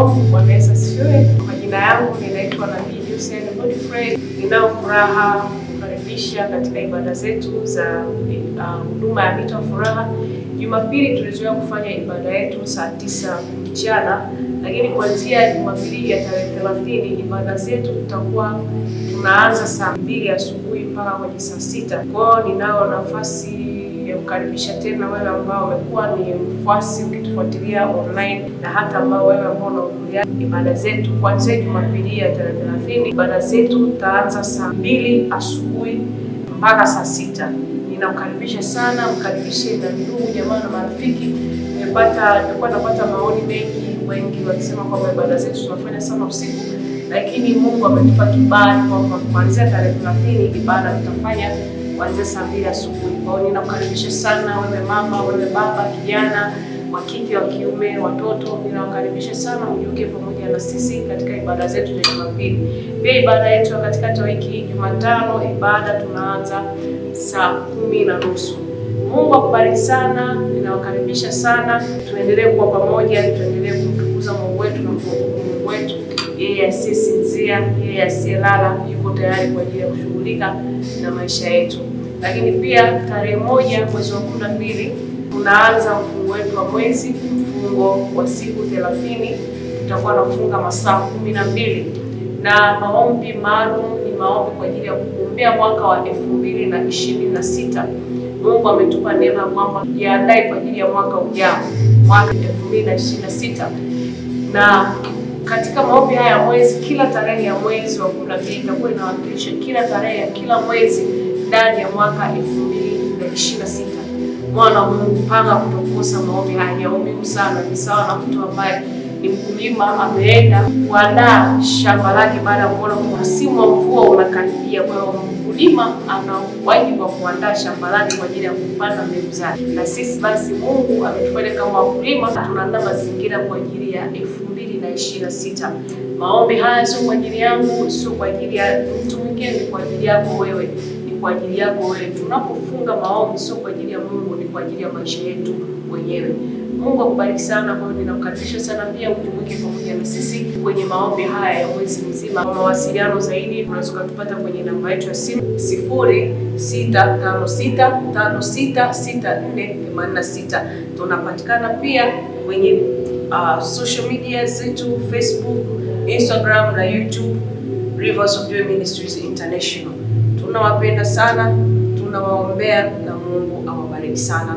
maombi. Bwana Yesu asifiwe. Majina yangu ninaitwa Nabii Hussein Godfrey. Ninao furaha kukaribisha katika ibada zetu za huduma ya Vita Furaha. Jumapili tulizoea kufanya ibada yetu saa 9 mchana, lakini kuanzia Jumapili ya tarehe 30 ibada zetu tutakuwa tunaanza saa 2 asubuhi mpaka kwenye saa 6. Kwa hiyo ninao nafasi ya kukaribisha tena wewe ambao umekuwa ni mfuasi ukitufuatilia online, na hata ambao wewe ambao unahudhuria ibada zetu kuanzia Jumapili ya tarehe 30. Ibada zetu tutaanza saa 2 asubuhi mpaka saa 6. Ninakukaribisha sana, mkaribishe na ndugu jamaa na marafiki. Nimekuwa napata maoni mengi, wengi wakisema kwamba ibada zetu tunafanya sana usiku, lakini Mungu ametupa kibali kwamba kuanzia tarehe 30 ibada tutafanya kuanzia saa 2 asubuhi. Kwa hiyo ninakukaribisha sana wewe mama, wewe baba, kijana wa kike, wa kiume, watoto, ninawakaribisha sana ujiunge pamoja na sisi katika ibada zetu za Jumapili. Pia ibada yetu katikati ya wiki Jumatano, ibada tunaanza saa 10:30. Mungu akubariki sana, ninawakaribisha sana. Tuendelee kuwa pamoja, tuendelee kumtukuza Mungu wetu na Mungu wetu. Yeye asiyesinzia, yeye asiyelala, yuko tayari kwa ajili ya kushughulika na maisha yetu. Lakini pia tarehe 1 mwezi wa 12 tunaanza mfungo wetu wa mwezi, mfungo wa siku 30. Tutakuwa nafunga masaa 12 na maombi maalum ni maombi kwa ajili ya kuombea mwaka wa 2026. Mungu ametupa neema kwamba tujiandae kwa ajili ya mwaka ujao, mwaka 2026. Na katika maombi haya ya mwezi, kila tarehe ya mwezi wa 12 itakuwa inawakilisha kila tarehe ya kila mwezi ndani ya mwaka 2026. Mwana wa Mungu, panga kutokosa maombi haya, ni muhimu sana. Ni sawa na mtu ambaye ni mkulima ameenda kuandaa shamba lake baada ya kuona kwamba msimu wa mvua unakaribia. Kwa hiyo mkulima ana wajibu wa kuandaa shamba lake kwa ajili ya kupanda mbegu zake. Na sisi basi Mungu ametufanya kama wakulima, tunaandaa mazingira kwa ajili ya 2026. Maombi haya sio kwa ajili yangu, sio kwa ajili ya mtu mwingine, ni kwa ajili yako wewe, ni kwa ajili yako wewe. Tunapofunga maombi sio kwa ajili ya Mungu, ni kwa ajili ya maisha yetu wenyewe. Mungu akubariki sana. Kwa hiyo ninakukaribisha sana pia ujumuike pamoja na sisi kwenye maombi haya ya mwezi mzima. Kwa mawasiliano zaidi unaweza kutupata kwenye namba yetu ya simu 0656566486. Tunapatikana pia kwenye social media zetu, Facebook, Instagram na YouTube, Rivers of Joy Ministries International. Tunawapenda sana, tunawaombea na Mungu awabariki sana.